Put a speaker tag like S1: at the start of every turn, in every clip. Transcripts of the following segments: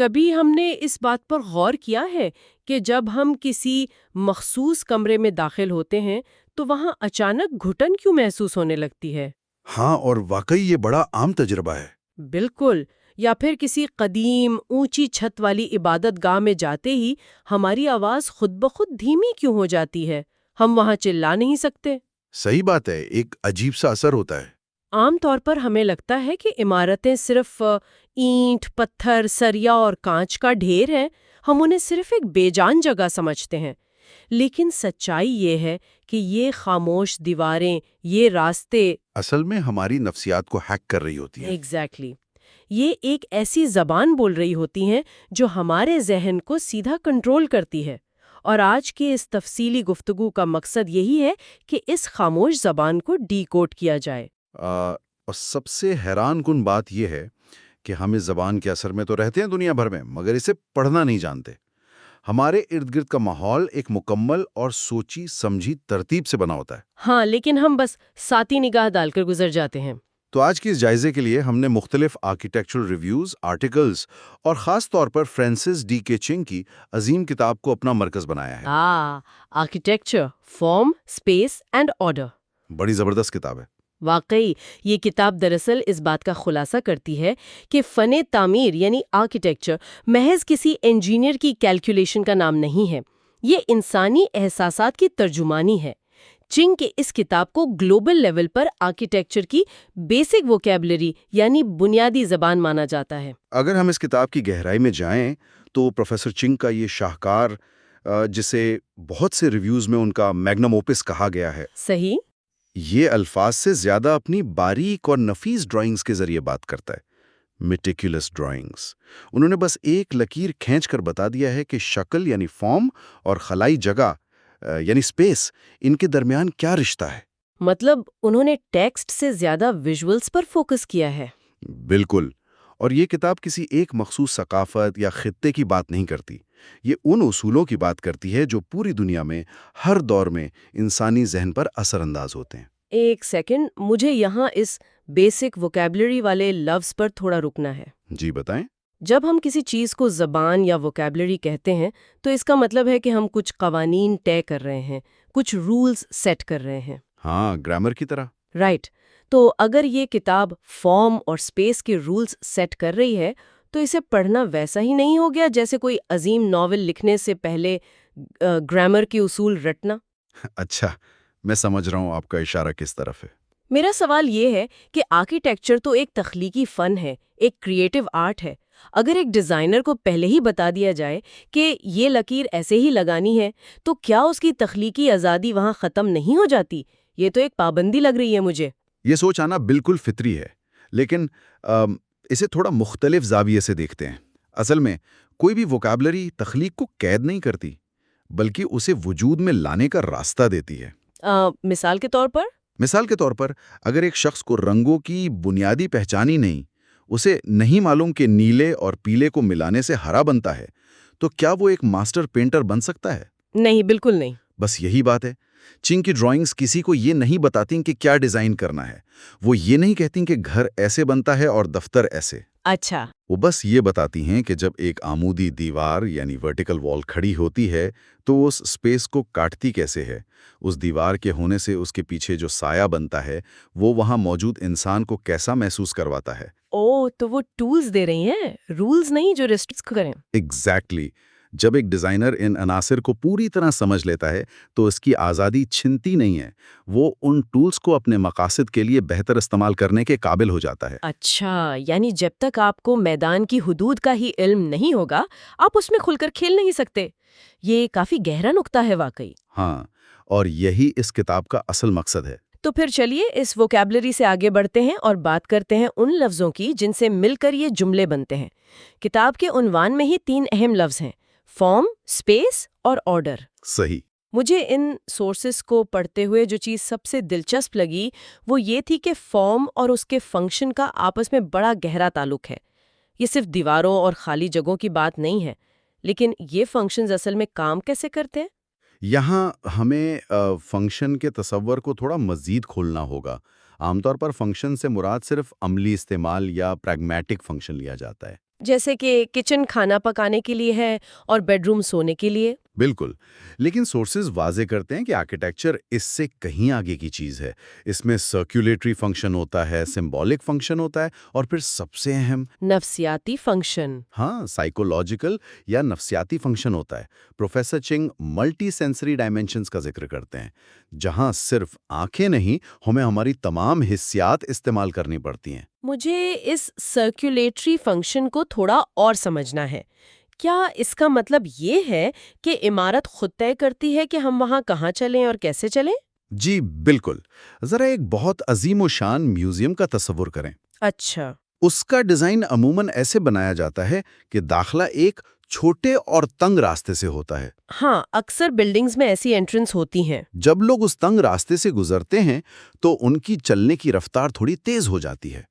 S1: کبھی ہم نے اس بات پر غور کیا ہے کہ جب ہم کسی مخصوص کمرے میں داخل ہوتے ہیں تو وہاں اچانک گھٹن کیوں محسوس ہونے لگتی ہے؟
S2: ہاں، اور واقعی یہ بڑا عام تجربہ ہے۔
S1: بالکل۔ یا پھر کسی قدیم اونچی چھت والی عبادت گاہ میں جاتے ہی ہماری آواز خود بخود دھیمی کیوں ہو جاتی ہے؟ ہم وہاں چلا نہیں سکتے۔
S2: صحیح بات ہے، ایک عجیب سا اثر ہوتا ہے۔
S1: عام طور پر ہمیں لگتا ہے کہ عمارتیں صرف اینٹ، پتھر، سریا اور کانچ کا ڈھیر ہیں، ہم انہیں صرف ایک بے جان جگہ سمجھتے ہیں۔ لیکن سچائی یہ ہے کہ یہ خاموش دیواریں، یہ راستے
S2: اصل میں ہماری نفسیات کو ہیک کر رہی ہوتی ہیں۔
S1: ایگزیکٹلی یہ ایک ایسی زبان بول رہی ہوتی ہیں جو ہمارے ذہن کو سیدھا کنٹرول کرتی ہے۔ اور آج کی اس تفصیلی گفتگو کا مقصد یہی ہے کہ اس خاموش زبان کو ڈی کوڈ کیا جائے۔
S2: اور سب سے حیران کن بات یہ ہے کہ ہم اس زبان کے اثر میں تو رہتے ہیں دنیا بھر میں، مگر اسے پڑھنا نہیں جانتے۔ ہمارے ارد گرد کا ماحول ایک مکمل اور سوچی سمجھی ترتیب سے بنا ہوتا ہے۔
S1: ہاں، لیکن ہم بس ساتھی نگاہ ڈال کر گزر جاتے ہیں۔
S2: تو آج کی اس جائزے کے لیے ہم نے مختلف آرکیٹیکچرل ریویوز، آرٹیکلز اور خاص طور پر فرانسس ڈی کے چنگ کی عظیم کتاب کو اپنا مرکز بنایا ہے۔
S1: Architecture, form, space and order.
S2: بڑی زبردست کتاب ہے۔
S1: واقعی یہ کتاب دراصل اس بات کا خلاصہ کرتی ہے کہ فن تعمیر یعنی آرکیٹیکچر محض کسی انجینئر کی کیلکولیشن کا نام نہیں ہے، یہ انسانی احساسات کی ترجمانی ہے۔ چنگ کے اس کتاب کو گلوبل لیول پر آرکیٹیکچر کی بیسک ووکیبلری یعنی بنیادی زبان مانا جاتا ہے۔
S2: اگر ہم اس کتاب کی گہرائی میں جائیں تو پروفیسر چنگ کا یہ شاہکار، جسے بہت سے ریویوز میں ان کا میگنم اوپس کہا گیا ہے،
S1: صحیح،
S2: یہ الفاظ سے زیادہ اپنی باریک اور نفیس ڈرائنگز کے ذریعے بات کرتا ہے۔ میٹیکولس ڈرائنگز۔ انہوں نے بس ایک لکیر کھینچ کر بتا دیا ہے کہ شکل یعنی فارم اور خلائی جگہ یعنی اسپیس، ان کے درمیان کیا رشتہ ہے۔
S1: مطلب انہوں نے ٹیکسٹ سے زیادہ ویژولز پر فوکس کیا ہے۔
S2: بالکل، اور یہ کتاب کسی ایک مخصوص ثقافت یا خطے کی بات نہیں کرتی، یہ ان اصولوں کی بات کرتی ہے جو پوری دنیا میں ہر دور میں انسانی ذہن پر اثر انداز ہوتے ہیں۔
S1: ایک سیکنڈ، مجھے یہاں اس بیسک ووکیبلری والے لفظ پر تھوڑا رکنا ہے۔
S2: جی بتائیں۔
S1: جب ہم کسی چیز کو زبان یا ووکیبلری کہتے ہیں تو اس کا مطلب ہے کہ ہم کچھ قوانین طے کر رہے ہیں، کچھ رولز سیٹ کر رہے ہیں۔
S2: ہاں، گرامر کی طرح۔
S1: رائٹ۔ تو اگر یہ کتاب فارم اور اسپیس کے رولز سیٹ کر رہی ہے تو اسے پڑھنا ویسا ہی نہیں ہو گیا جیسے کوئی عظیم ناول لکھنے سے پہلے گرامر کے اصول رٹنا؟
S2: اچھا، میں سمجھ رہا ہوں آپ کا اشارہ کس طرف ہے۔
S1: میرا سوال یہ ہے کہ آرکیٹیکچر تو ایک تخلیقی فن ہے، ایک کریٹو آرٹ ہے۔ اگر ایک ڈیزائنر کو پہلے ہی بتا دیا جائے کہ یہ لکیر ایسے ہی لگانی ہے تو کیا اس کی تخلیقی آزادی وہاں ختم نہیں ہو جاتی؟ یہ تو ایک پابندی لگ رہی ہے مجھے۔
S2: یہ سوچ آنا بالکل فطری ہے، لیکن اسے تھوڑا مختلف زاویے سے دیکھتے ہیں۔ اصل میں کوئی بھی ووکیبلری تخلیق کو قید نہیں کرتی، بلکہ اسے وجود میں لانے کا راستہ دیتی ہے۔
S1: مثال کے طور پر
S2: اگر ایک شخص کو رنگوں کی بنیادی پہچان ہی نہیں، اسے نہیں معلوم کہ نیلے اور پیلے کو ملانے سے ہرا بنتا ہے، تو کیا وہ ایک ماسٹر پینٹر بن سکتا ہے؟
S1: نہیں، بالکل نہیں۔
S2: بس یہی بات ہے۔ چنگ کی ڈرائنگز کسی کو یہ نہیں بتاتی کہ کیا ڈیزائن کرنا ہے، وہ یہ نہیں کہتی کہ گھر ایسے بنتا ہے اور دفتر ایسے۔
S1: اچھا۔
S2: وہ بس یہ بتاتی ہیں کہ جب ایک عمودی دیوار یعنی ورٹیکل وال کھڑی ہوتی ہے تو وہ اس اسپیس کو کاٹتی کیسے ہے، اس دیوار کے ہونے سے اس کے پیچھے جو سایہ بنتا ہے وہ وہاں موجود انسان کو کیسا محسوس کرواتا ہے۔
S1: تو وہ ٹولز دے رہی ہیں، رولز نہیں جو ریسٹرکٹ کریں۔
S2: ایگزیکٹلی۔ جب ایک ڈیزائنر ان عناصر کو پوری طرح سمجھ لیتا ہے تو اس کی آزادی چھنتی نہیں ہے، وہ ان ٹولز کو اپنے مقاصد کے لیے بہتر استعمال کرنے کے قابل ہو جاتا ہے۔
S1: اچھا، یعنی جب تک آپ کو میدان کی حدود کا ہی علم نہیں ہوگا آپ اس میں کھل کر کھیل نہیں سکتے۔ یہ کافی گہرا نقطہ ہے واقعی۔
S2: ہاں، اور یہی اس کتاب کا اصل مقصد ہے۔
S1: تو پھر چلیے اس ووکیبلری سے آگے بڑھتے ہیں اور بات کرتے ہیں ان لفظوں کی جن سے مل کر یہ جملے بنتے ہیں۔ کتاب کے عنوان میں ہی 3 اہم لفظ ہیں: فارم، اسپیس اور آرڈر۔
S2: صحیح۔
S1: مجھے ان سورسز کو پڑھتے ہوئے جو چیز سب سے دلچسپ لگی وہ یہ تھی کہ فارم اور اس کے فنکشن کا آپس میں بڑا گہرا تعلق ہے۔ یہ صرف دیواروں اور خالی جگہوں کی بات نہیں ہے، لیکن یہ فنکشنز اصل میں کام کیسے کرتے ہیں؟
S2: یہاں ہمیں فنکشن کے تصور کو تھوڑا مزید کھولنا ہوگا۔ عام طور پر فنکشن سے مراد صرف عملی استعمال یا پریگمیٹک فنکشن لیا جاتا ہے۔
S1: جیسے کہ کچن کھانا پکانے کے لیے ہے اور بیڈ روم سونے کے لیے؟
S2: بالکل، لیکن سورسز واضح کرتے ہیں کہ آرکیٹیکچر اس سے کہیں آگے کی چیز ہے۔ اس میں سرکولیٹری فنکشن ہوتا ہے، سمبولک فنکشن ہوتا ہے، اور پھر سب سے اہم
S1: نفسیاتی فنکشن۔
S2: ہاں، سائیکولوجیکل یا نفسیاتی فنکشن ہوتا ہے۔ پروفیسر چنگ ملٹی سینسری ڈائمینشنز کا ذکر کرتے ہیں، جہاں صرف آنکھیں نہیں، ہمیں ہماری تمام حسیات استعمال کرنی پڑتی ہیں۔
S1: مجھے اس سرکولیٹری فنکشن کو تھوڑا اور سمجھنا ہے۔ کیا اس کا مطلب یہ ہے کہ عمارت خود طے کرتی ہے کہ ہم وہاں کہاں چلیں اور کیسے چلیں؟
S2: جی بالکل، ذرا ایک بہت عظیم و شان میوزیم کا تصور کریں۔
S1: اچھا۔
S2: اس کا ڈیزائن عموماً ایسے بنایا جاتا ہے کہ داخلہ ایک چھوٹے اور تنگ راستے سے ہوتا ہے۔
S1: ہاں، اکثر بلڈنگز میں ایسی انٹرنس ہوتی ہیں۔
S2: جب لوگ اس تنگ راستے سے گزرتے ہیں تو ان کی چلنے کی رفتار تھوڑی تیز ہو جاتی ہے،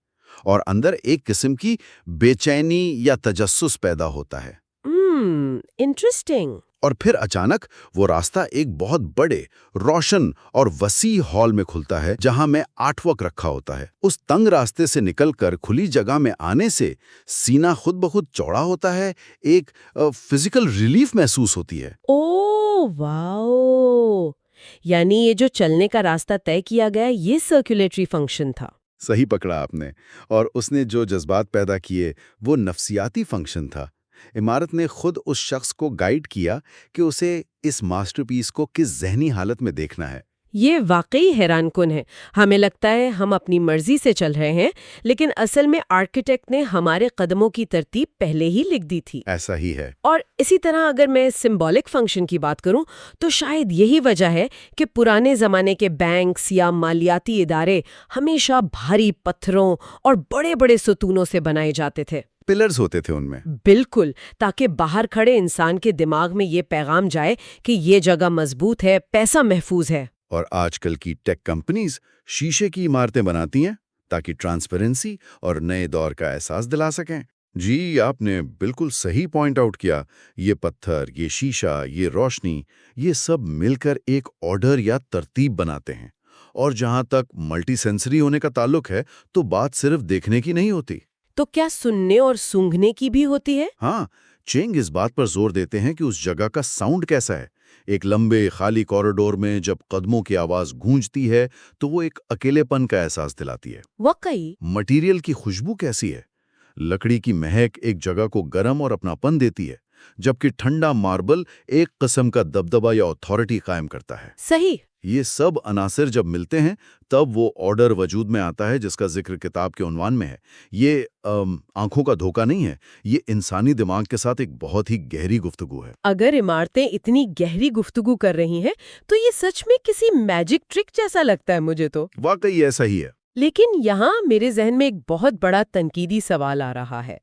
S2: اور اندر ایک قسم کی بے چینی یا تجسس پیدا ہوتا ہے۔
S1: انٹرسٹنگ۔
S2: اور پھر اچانک وہ راستہ ایک بہت بڑے، روشن اور وسیع ہال میں کھلتا ہے، جہاں میں آرٹ ورک رکھا ہوتا ہے۔ اس تنگ راستے سے نکل کر کھلی جگہ میں آنے سے سینہ خود بخود چوڑا ہوتا ہے، ایک فزیکل ریلیف محسوس ہوتی ہے۔
S1: او واو! یعنی یہ جو چلنے کا راستہ طے کیا گیا یہ سرکولیٹری فنکشن تھا۔
S2: صحیح پکڑا آپ نے، اور اس نے جو جذبات پیدا کیے وہ نفسیاتی فنکشن تھا۔ عمارت نے خود اس شخص کو گائیڈ کیا کہ اسے اس ماسٹر پیس کو کس ذہنی حالت میں دیکھنا ہے۔
S1: یہ واقعی حیران کن ہے۔ ہمیں لگتا ہے ہم اپنی مرضی سے چل رہے ہیں، لیکن اصل میں آرکیٹیکٹ نے ہمارے قدموں کی ترتیب پہلے ہی لکھ دی تھی۔
S2: ایسا ہی ہے۔
S1: اور اسی طرح اگر میں سمبولک فنکشن کی بات کروں تو شاید یہی وجہ ہے کہ پرانے زمانے کے بینکس یا مالیاتی ادارے ہمیشہ بھاری پتھروں اور بڑے بڑے ستونوں سے بنائے جاتے تھے۔
S2: پلرز ہوتے تھے ان میں۔
S1: بالکل، تاکہ باہر کھڑے انسان کے دماغ میں یہ پیغام جائے کہ یہ جگہ مضبوط ہے، پیسہ محفوظ ہے۔
S2: اور آج کل کی ٹیک کمپنیز شیشے کی عمارتیں بناتی ہیں تاکہ ٹرانسپیرنسی اور نئے دور کا احساس دلا سکیں۔ جی، آپ نے بالکل صحیح پوائنٹ آؤٹ کیا۔ یہ پتھر، یہ شیشہ، یہ روشنی، یہ سب مل کر ایک آرڈر یا ترتیب بناتے ہیں۔ اور جہاں تک ملٹی سینسری ہونے کا تعلق ہے تو بات صرف دیکھنے کی نہیں ہوتی۔
S1: تو کیا سننے اور سونگھنے کی بھی ہوتی ہے؟
S2: ہاں، چینگ اس بات پر زور دیتے ہیں کہ اس جگہ کا ساؤنڈ کیسا ہے۔ ایک لمبے خالی کوریڈور میں جب قدموں کی آواز گونجتی ہے تو وہ ایک اکیلے پن کا احساس دلاتی ہے۔
S1: واقعی؟
S2: مٹیریل کی خوشبو کیسی ہے؟ لکڑی کی مہک ایک جگہ کو گرم اور اپناپن دیتی ہے، جبکہ ٹھنڈا ماربل ایک قسم کا دبدبا یا اتھارٹی قائم کرتا ہے۔
S1: صحیح۔
S2: یہ سب عناصر جب ملتے ہیں تب وہ آرڈر وجود میں آتا ہے جس کا ذکر کتاب کے عنوان میں ہے۔ یہ آنکھوں کا دھوکہ نہیں ہے، یہ انسانی دماغ کے ساتھ ایک بہت ہی گہری گفتگو ہے۔
S1: اگر عمارتیں اتنی گہری گفتگو کر رہی ہیں تو یہ سچ میں کسی میجک ٹرک جیسا لگتا ہے مجھے تو۔
S2: واقعی ایسا ہی ہے۔
S1: لیکن یہاں میرے ذہن میں ایک بہت بڑا تنقیدی سوال آ رہا ہے۔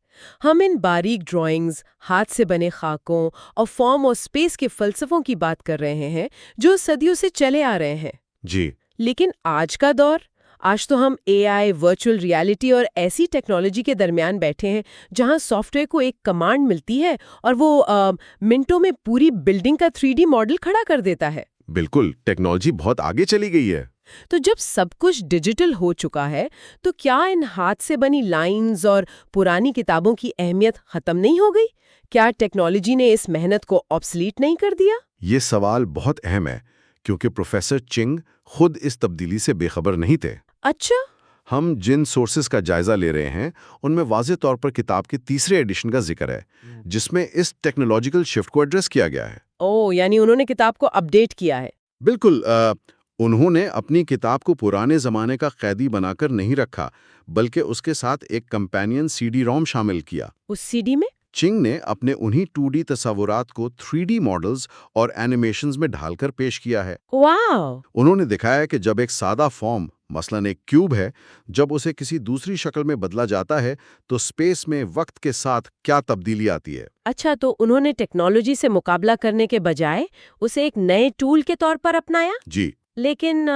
S1: ہم ان باریک ڈرائنگز، ہاتھ سے بنے خاکوں اور فارم اور اسپیس کے فلسفوں کی بات کر رہے ہیں جو صدیوں سے چلے آ رہے ہیں۔
S2: جی۔
S1: لیکن آج کا دور، آج تو ہم اے آئی، ورچوئل ریالٹی اور ایسی ٹیکنالوجی کے درمیان بیٹھے ہیں جہاں سافٹ ویئر کو ایک کمانڈ ملتی ہے اور وہ منٹوں میں پوری بلڈنگ کا 3D ماڈل کھڑا کر دیتا ہے۔
S2: بالکل، ٹیکنالوجی بہت آگے چلی گئی ہے۔
S1: تو جب سب کچھ ڈیجیٹل ہو چکا ہے تو کیا ان ہاتھ سے بنی لائنز اور پرانی کتابوں کی اہمیت ختم نہیں ہو گئی؟ کیا ٹیکنالوجی نے اس محنت کو آبسلیٹ نہیں کر دیا؟
S2: یہ سوال بہت اہم ہے کیونکہ پروفیسر چنگ خود اس تبدیلی سے بے خبر نہیں تھے۔
S1: اچھا۔
S2: ہم جن سورسز کا جائزہ لے رہے ہیں ان میں واضح طور پر کتاب کے تیسرے ایڈیشن کا ذکر ہے جس میں اس ٹیکنالوجیکل شفٹ کو ایڈریس کیا گیا ہے۔
S1: یعنی انہوں نے کتاب کو اپڈیٹ کیا ہے۔
S2: بالکل، انہوں نے اپنی کتاب کو پرانے زمانے کا قیدی بنا کر نہیں رکھا بلکہ اس کے ساتھ ایک کمپینین سی ڈی روم شامل کیا۔
S1: اس سی ڈی میں
S2: چنگ نے اپنے انہی 2D تصورات کو 3D ماڈلز اور اینیمیشنز میں ڈھال کر پیش کیا ہے۔
S1: واو!
S2: انہوں نے دکھایا کہ جب ایک سادہ فارم، مثلاً ایک کیوب ہے، جب اسے کسی دوسری شکل میں بدلا جاتا ہے تو سپیس میں وقت کے ساتھ کیا تبدیلی آتی ہے۔
S1: اچھا، تو انہوں نے ٹیکنالوجی سے مقابلہ کرنے کے بجائے اسے ایک نئے ٹول کے طور پر اپنایا۔
S2: جی۔
S1: لیکن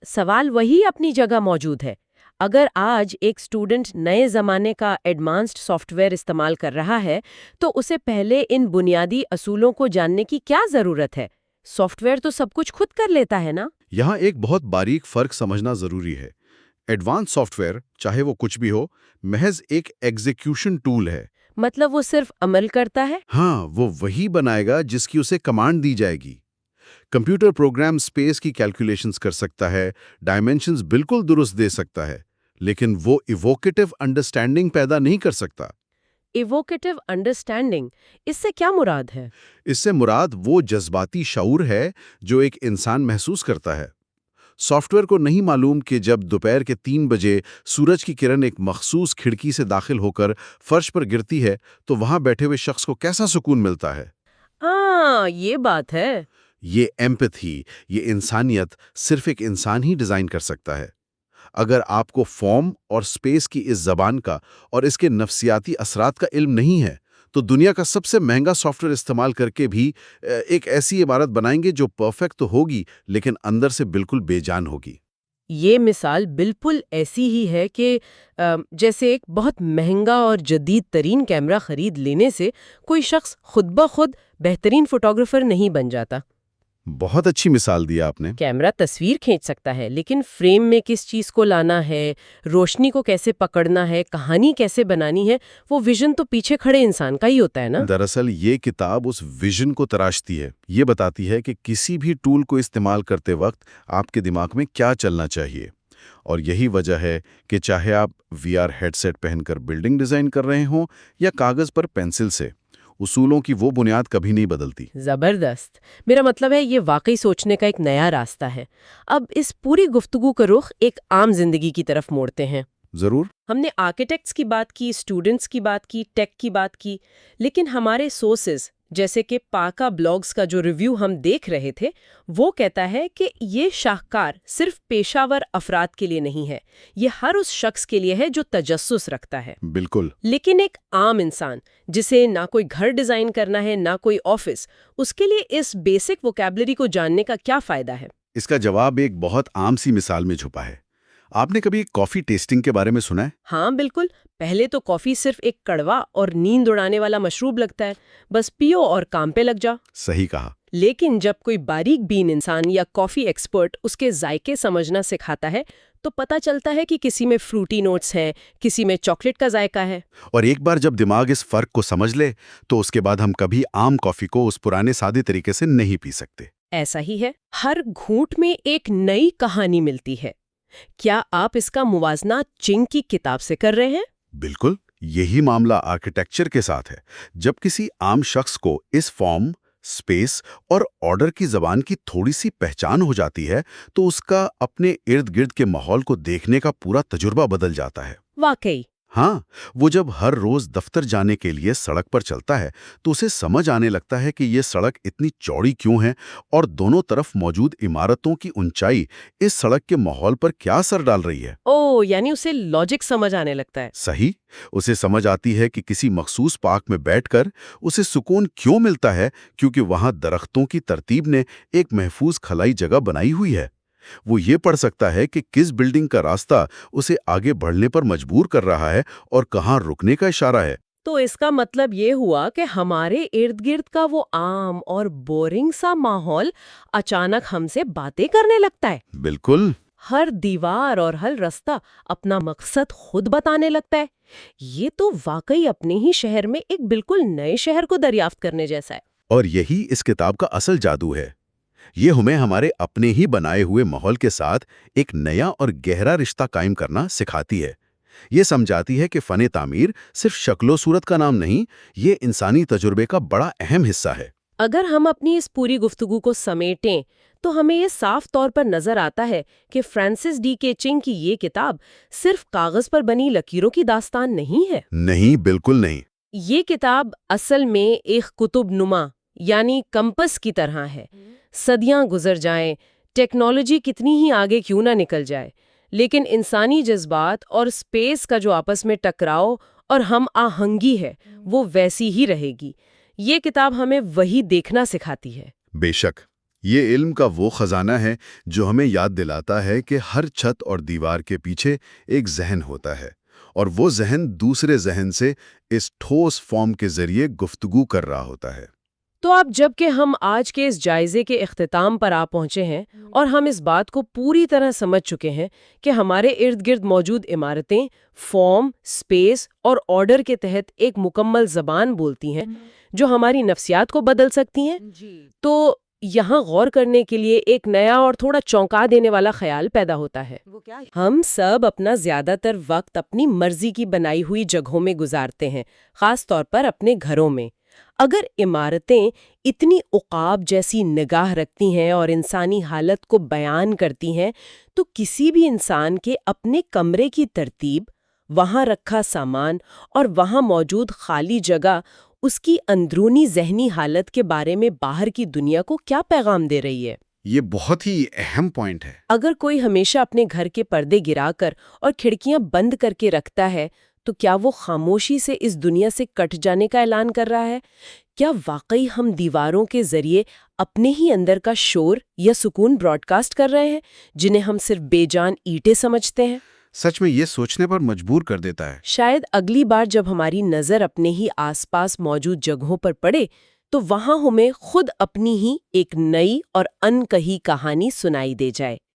S1: سوال وہی اپنی جگہ موجود ہے۔ اگر آج ایک اسٹوڈنٹ نئے زمانے کا ایڈوانسڈ سافٹ ویئر استعمال کر رہا ہے تو اسے پہلے ان بنیادی اصولوں کو جاننے کی کیا ضرورت ہے؟ سافٹ ویئر تو سب کچھ خود کر لیتا ہے نا؟
S2: یہاں ایک بہت باریک فرق سمجھنا ضروری ہے۔ ایڈوانس سافٹ ویئر چاہے وہ کچھ بھی ہو محض ایک ایگزیکیوشن ٹول ہے۔
S1: مطلب وہ صرف عمل کرتا ہے؟
S2: ہاں، وہ وہی بنائے گا جس کی اسے کمانڈ دی جائے گی۔ کمپیوٹر پروگرام اسپیس کی کیلکولیشنز کر سکتا ہے، ڈائمینشنز بالکل درست دے سکتا ہے، لیکن وہ ایووکیٹو انڈرسٹینڈنگ پیدا نہیں کر سکتا۔
S1: ایووکیٹو انڈرسٹینڈنگ، اس سے کیا مراد ہے؟
S2: اس سے مراد وہ جذباتی شعور ہے جو ایک انسان محسوس کرتا ہے۔ سافٹ ویئر کو نہیں معلوم کہ جب دوپہر کے 3 بجے سورج کی کرن ایک مخصوص کھڑکی سے داخل ہو کر فرش پر گرتی ہے تو وہاں بیٹھے ہوئے شخص کو کیسا سکون ملتا ہے۔
S1: ہاں، یہ بات ہے۔
S2: یہ ایمپتھی، یہ انسانیت صرف ایک انسان ہی ڈیزائن کر سکتا ہے۔ اگر آپ کو فارم اور سپیس کی اس زبان کا اور اس کے نفسیاتی اثرات کا علم نہیں ہے تو دنیا کا سب سے مہنگا سافٹ ویئر استعمال کر کے بھی ایک ایسی عمارت بنائیں گے جو پرفیکٹ تو ہوگی لیکن اندر سے بالکل بے جان ہوگی۔
S1: یہ مثال بالکل ایسی ہی ہے کہ جیسے ایک بہت مہنگا اور جدید ترین کیمرہ خرید لینے سے کوئی شخص خود بخود بہترین فوٹوگرافر نہیں بن جاتا۔
S2: بہت اچھی مثال دی آپ نے۔
S1: کیمرہ تصویر کھینچ سکتا ہے لیکن فریم میں کس چیز کو لانا ہے، روشنی کو کیسے پکڑنا ہے، کہانی کیسے بنانی ہے، وہ ویژن تو پیچھے کھڑے انسان کا ہی ہوتا ہے نا۔
S2: دراصل یہ کتاب اس ویژن کو تراشتی ہے، یہ بتاتی ہے کہ کسی بھی ٹول کو استعمال کرتے وقت آپ کے دماغ میں کیا چلنا چاہیے، اور یہی وجہ ہے کہ چاہے آپ وی آر ہیڈ سیٹ پہن کر بلڈنگ ڈیزائن کر رہے ہوں یا کاغذ پر پینسل سے، اصولوں کی وہ بنیاد کبھی نہیں بدلتی۔
S1: زبردست۔ میرا مطلب ہے یہ واقعی سوچنے کا ایک نیا راستہ ہے۔ اب اس پوری گفتگو کا رخ ایک عام زندگی کی طرف موڑتے ہیں۔
S2: ضرور۔
S1: ہم نے آرکیٹیکٹس کی بات کی، اسٹوڈنٹس کی بات کی، ٹیک کی بات کی، لیکن ہمارے سورسز جیسے کہ پاکا بلاگز کا جو ریویو ہم دیکھ رہے تھے وہ کہتا ہے کہ یہ شاہکار صرف پیشہ ور افراد کے لیے نہیں ہے، یہ ہر اس شخص کے لیے ہے جو تجسس رکھتا ہے۔
S2: بالکل۔
S1: لیکن ایک عام انسان جسے نہ کوئی گھر ڈیزائن کرنا ہے نہ کوئی آفس، اس کے لیے اس بیسک ووکیبلری کو جاننے کا کیا فائدہ ہے؟
S2: اس کا جواب ایک بہت عام سی مثال میں چھپا ہے۔ آپ نے کبھی کافی ٹیسٹنگ کے بارے میں سنا ہے؟
S1: ہاں بالکل۔ پہلے تو کافی صرف ایک کڑوا اور نیند اڑانے والا مشروب لگتا ہے، بس پیو اور کام پہ لگ جا۔
S2: صحیح کہا۔
S1: لیکن جب کوئی باریک بین انسان یا کافی ایکسپرٹ اس کے ذائقے سمجھنا سکھاتا ہے تو پتہ چلتا ہے کہ کسی میں فروٹی نوٹس ہیں، کسی میں چاکلیٹ کا ذائقہ ہے۔
S2: اور ایک بار جب دماغ اس فرق کو سمجھ لے تو اس کے بعد ہم کبھی عام کافی کو اس پرانے سادے طریقے سے نہیں پی سکتے۔
S1: ایسا ہی ہے، ہر گھونٹ میں ایک نئی کہانی ملتی ہے۔ کیا آپ اس کا موازنہ چنگ کی کتاب سے کر رہے ہیں؟
S2: بالکل، یہی معاملہ آرکیٹیکچر کے ساتھ ہے۔ جب کسی عام شخص کو اس فارم، سپیس اور آرڈر کی زبان کی تھوڑی سی پہچان ہو جاتی ہے تو اس کا اپنے ارد گرد کے ماحول کو دیکھنے کا پورا تجربہ بدل جاتا ہے۔
S1: واقعی۔
S2: ہاں، وہ جب ہر روز دفتر جانے کے لیے سڑک پر چلتا ہے تو اسے سمجھ آنے لگتا ہے کہ یہ سڑک اتنی چوڑی کیوں ہے اور دونوں طرف موجود عمارتوں کی اونچائی اس سڑک کے ماحول پر کیا اثر ڈال رہی ہے۔
S1: یعنی اسے لاجک سمجھ آنے لگتا ہے۔
S2: صحیح، اسے سمجھ آتی ہے کہ کسی مخصوص پارک میں بیٹھ کر اسے سکون کیوں ملتا ہے، کیونکہ وہاں درختوں کی ترتیب نے ایک محفوظ خلائی جگہ بنائی ہوئی ہے۔ وہ یہ پڑھ سکتا ہے کہ کس بلڈنگ کا راستہ اسے آگے بڑھنے پر مجبور کر رہا ہے اور کہاں رکنے کا اشارہ ہے۔
S1: تو اس کا مطلب یہ ہوا کہ ہمارے ارد گرد کا وہ عام اور بورنگ سا ماحول اچانک ہم سے باتیں کرنے لگتا ہے۔
S2: بالکل۔
S1: ہر دیوار اور ہر راستہ اپنا مقصد خود بتانے لگتا ہے۔ یہ تو واقعی اپنے ہی شہر میں ایک بالکل نئے شہر کو دریافت کرنے جیسا ہے۔
S2: اور یہی اس کتاب کا اصل جادو ہے۔ یہ ہمیں ہمارے اپنے ہی بنائے ہوئے ماحول کے ساتھ ایک نیا اور گہرا رشتہ قائم کرنا سکھاتی ہے۔ یہ سمجھاتی ہے کہ فن تعمیر صرف شکل و صورت کا نام نہیں، یہ انسانی تجربے کا بڑا اہم حصہ ہے۔
S1: اگر ہم اپنی اس پوری گفتگو کو سمیٹیں تو ہمیں یہ صاف طور پر نظر آتا ہے کہ فرانسس ڈی کے چنگ کی یہ کتاب صرف کاغذ پر بنی لکیروں کی داستان نہیں ہے۔
S2: نہیں، بالکل نہیں۔
S1: یہ کتاب اصل میں ایک کتب نما یعنی کمپس کی طرح ہے۔ صدیاں گزر جائیں، ٹیکنالوجی کتنی ہی آگے کیوں نہ نکل جائے، لیکن انسانی جذبات اور اسپیس کا جو آپس میں ٹکراؤ اور ہم آہنگی ہے وہ ویسی ہی رہے گی۔ یہ کتاب ہمیں وہی دیکھنا سکھاتی ہے۔
S2: بے شک، یہ علم کا وہ خزانہ ہے جو ہمیں یاد دلاتا ہے کہ ہر چھت اور دیوار کے پیچھے ایک ذہن ہوتا ہے، اور وہ ذہن دوسرے ذہن سے اس ٹھوس فارم کے ذریعے گفتگو کر رہا ہوتا ہے۔
S1: تو اب جب کہ ہم آج کے اس جائزے کے اختتام پر آ پہنچے ہیں اور ہم اس بات کو پوری طرح سمجھ چکے ہیں کہ ہمارے ارد گرد موجود عمارتیں فارم، اسپیس اور آرڈر کے تحت ایک مکمل زبان بولتی ہیں جو ہماری نفسیات کو بدل سکتی ہیں، تو یہاں غور کرنے کے لیے ایک نیا اور تھوڑا چونکا دینے والا خیال پیدا ہوتا ہے۔ ہم سب اپنا زیادہ تر وقت اپنی مرضی کی بنائی ہوئی جگہوں میں گزارتے ہیں، خاص طور پر اپنے گھروں میں۔ اگر عمارتیں اتنی عقاب جیسی نگاہ رکھتی ہیں اور انسانی حالت کو بیان کرتی ہیں، تو کسی بھی انسان کے اپنے کمرے کی ترتیب، وہاں رکھا سامان اور وہاں موجود خالی جگہ اس کی اندرونی ذہنی حالت کے بارے میں باہر کی دنیا کو کیا پیغام دے رہی ہے؟
S2: یہ بہت ہی اہم پوائنٹ ہے۔
S1: اگر کوئی ہمیشہ اپنے گھر کے پردے گرا کر اور کھڑکیاں بند کر کے رکھتا ہے، تو کیا وہ خاموشی سے اس دنیا سے کٹ جانے کا اعلان کر رہا ہے؟ کیا واقعی ہم دیواروں کے ذریعے اپنے ہی اندر کا شور یا سکون براڈ کاسٹ کر رہے ہیں، جنہیں ہم صرف بے جان اینٹیں سمجھتے ہیں؟
S2: سچ میں یہ سوچنے پر مجبور کر دیتا ہے۔
S1: شاید اگلی بار جب ہماری نظر اپنے ہی آس پاس موجود جگہوں پر پڑے تو وہاں ہمیں خود اپنی ہی ایک نئی اور ان کہی کہانی سنائی دے جائے۔